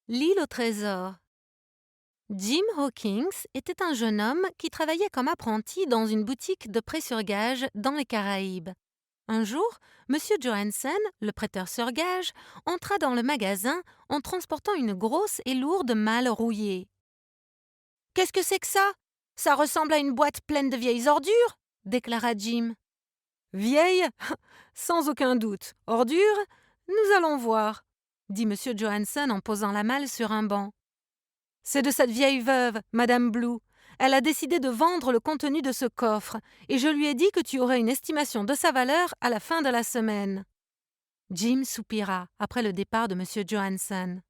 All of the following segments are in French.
L'île au trésor. Jim Hawkins était un jeune homme qui travaillait comme apprenti dans une boutique de prêt sur gage dans les Caraïbes. Un jour, Monsieur Johansen, le prêteur sur gage, entra dans le magasin en transportant une grosse et lourde malle rouillée. Qu'est-ce que c'est que ça? Ça ressemble à une boîte pleine de vieilles ordures, déclara Jim. Vieille? Sans aucun doute. Ordure? Nous allons voir, dit Monsieur Johansen en posant la malle sur un banc. C'est de cette vieille veuve, Madame Blue. Elle a décidé de vendre le contenu de ce coffre, et je lui ai dit que tu aurais une estimation de sa valeur à la fin de la semaine. Jim soupira après le départ de M. Johansen.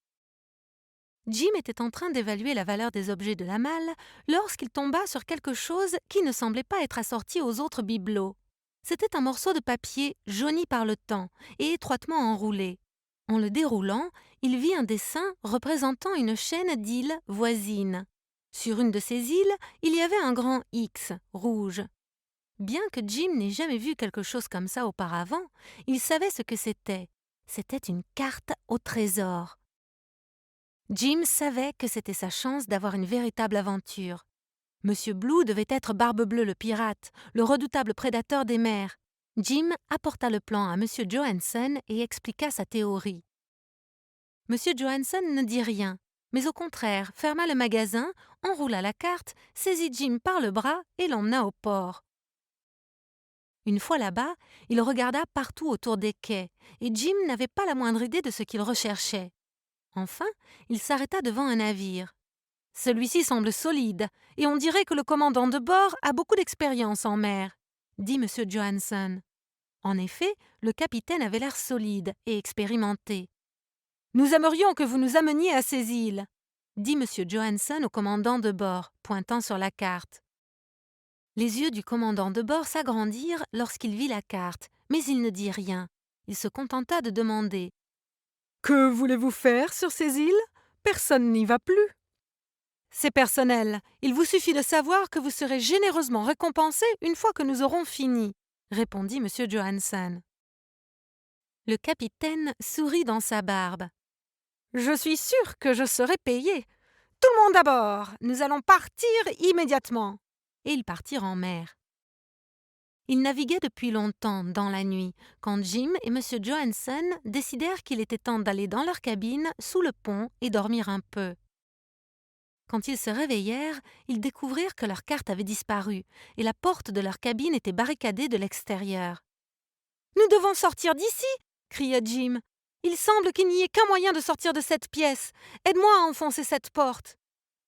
Jim était en train d'évaluer la valeur des objets de la malle lorsqu'il tomba sur quelque chose qui ne semblait pas être assorti aux autres bibelots. C'était un morceau de papier jauni par le temps et étroitement enroulé. En le déroulant, il vit un dessin représentant une chaîne d'îles voisines. Sur une de ces îles, il y avait un grand X rouge. Bien que Jim n'ait jamais vu quelque chose comme ça auparavant, il savait ce que c'était. C'était une carte au trésor. Jim savait que c'était sa chance d'avoir une véritable aventure. Monsieur Blue devait être Barbe-Bleue le pirate, le redoutable prédateur des mers. Jim apporta le plan à Monsieur Johansen et expliqua sa théorie. Monsieur Johansen ne dit rien, mais au contraire ferma le magasin, enroula la carte, saisit Jim par le bras et l'emmena au port. Une fois là-bas, il regarda partout autour des quais, et Jim n'avait pas la moindre idée de ce qu'il recherchait. Enfin, il s'arrêta devant un navire. Celui-ci semble solide, et on dirait que le commandant de bord a beaucoup d'expérience en mer, dit M. Johansen. En effet, le capitaine avait l'air solide et expérimenté. Nous aimerions que vous nous ameniez à ces îles, dit M. Johansen au commandant de bord, pointant sur la carte. Les yeux du commandant de bord s'agrandirent lorsqu'il vit la carte, mais il ne dit rien. Il se contenta de demander « Que voulez-vous faire sur ces îles? Personne n'y va plus. » C'est personnel. Il vous suffit de savoir que vous serez généreusement récompensé une fois que nous aurons fini, répondit M. Johansen. Le capitaine sourit dans sa barbe. Je suis sûr que je serai payé. Tout le monde à bord. Nous allons partir immédiatement. Et ils partirent en mer. Ils naviguaient depuis longtemps dans la nuit, quand Jim et M. Johansen décidèrent qu'il était temps d'aller dans leur cabine sous le pont et dormir un peu. Quand ils se réveillèrent, ils découvrirent que leur carte avait disparu et la porte de leur cabine était barricadée de l'extérieur. « Nous devons sortir d'ici !» cria Jim. « Il semble qu'il n'y ait qu'un moyen de sortir de cette pièce. Aide-moi à enfoncer cette porte. »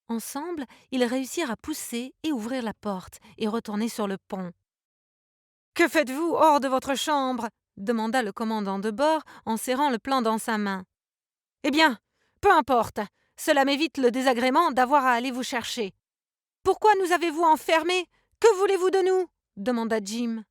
Ensemble, ils réussirent à pousser et ouvrir la porte et retourner sur le pont. « Que faites-vous hors de votre chambre ?» demanda le commandant de bord en serrant le plan dans sa main. « Eh bien, peu importe. Cela m'évite le désagrément d'avoir à aller vous chercher. »« Pourquoi nous avez-vous enfermés? Que voulez-vous de nous ?» demanda Jim.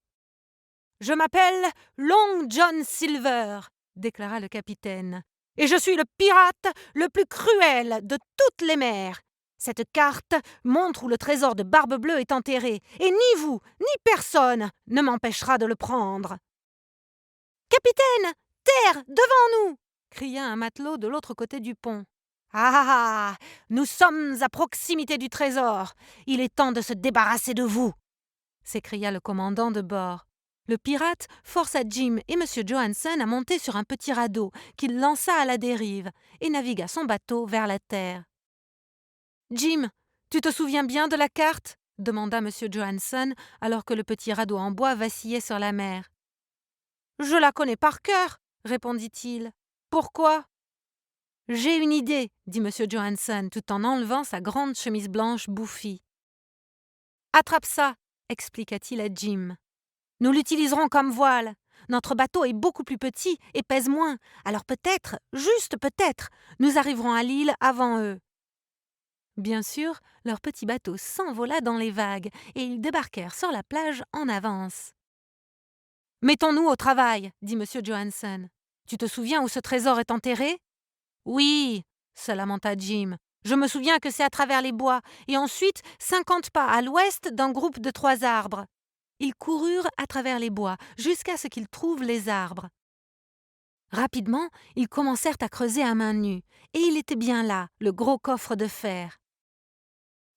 « Je m'appelle Long John Silver, » déclara le capitaine, « et je suis le pirate le plus cruel de toutes les mers. Cette carte montre où le trésor de Barbe-Bleue est enterré, et ni vous, ni personne ne m'empêchera de le prendre. »« Capitaine, terre, devant nous !» cria un matelot de l'autre côté du pont. « Ah, nous sommes à proximité du trésor. Il est temps de se débarrasser de vous !» s'écria le commandant de bord. Le pirate força Jim et M. Johansen à monter sur un petit radeau qu'il lança à la dérive et navigua son bateau vers la terre. « Jim, tu te souviens bien de la carte ?» demanda M. Johansen alors que le petit radeau en bois vacillait sur la mer. « Je la connais par cœur, » répondit-il. « Pourquoi ?»« J'ai une idée, » dit M. Johansen tout en enlevant sa grande chemise blanche bouffie. « Attrape ça, » expliqua-t-il à Jim. « Nous l'utiliserons comme voile. Notre bateau est beaucoup plus petit et pèse moins, alors peut-être, juste peut-être, nous arriverons à l'île avant eux. » Bien sûr, leur petit bateau s'envola dans les vagues et ils débarquèrent sur la plage en avance. « Mettons-nous au travail, » dit M. Johansen. « Tu te souviens où ce trésor est enterré ?»« Oui, » se lamenta Jim. « Je me souviens que c'est à travers les bois, et ensuite 50 pas à l'ouest d'un groupe de 3 arbres. » Ils coururent à travers les bois jusqu'à ce qu'ils trouvent les arbres. Rapidement, ils commencèrent à creuser à main nue, et il était bien là, le gros coffre de fer.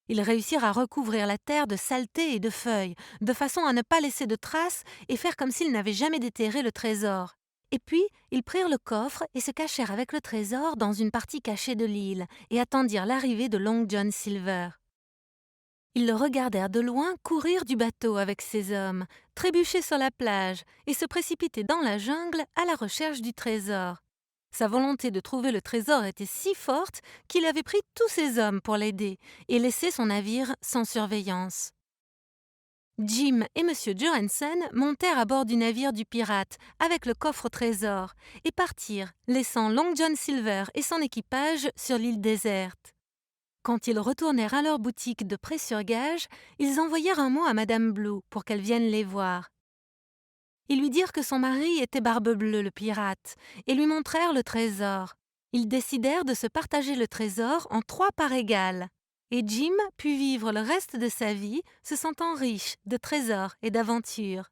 Ils réussirent à recouvrir la terre de saleté et de feuilles, de façon à ne pas laisser de traces et faire comme s'ils n'avaient jamais déterré le trésor. Et puis, ils prirent le coffre et se cachèrent avec le trésor dans une partie cachée de l'île et attendirent l'arrivée de Long John Silver. Ils le regardèrent de loin courir du bateau avec ses hommes, trébucher sur la plage et se précipiter dans la jungle à la recherche du trésor. Sa volonté de trouver le trésor était si forte qu'il avait pris tous ses hommes pour l'aider et laissé son navire sans surveillance. Jim et M. Johansen montèrent à bord du navire du pirate avec le coffre au trésor et partirent, laissant Long John Silver et son équipage sur l'île déserte. Quand ils retournèrent à leur boutique de prêt-sur-gage, ils envoyèrent un mot à Madame Blue pour qu'elle vienne les voir. Ils lui dirent que son mari était Barbe-Bleue le pirate et lui montrèrent le trésor. Ils décidèrent de se partager le trésor en 3 parts égales. Et Jim put vivre le reste de sa vie se sentant riche de trésors et d'aventures.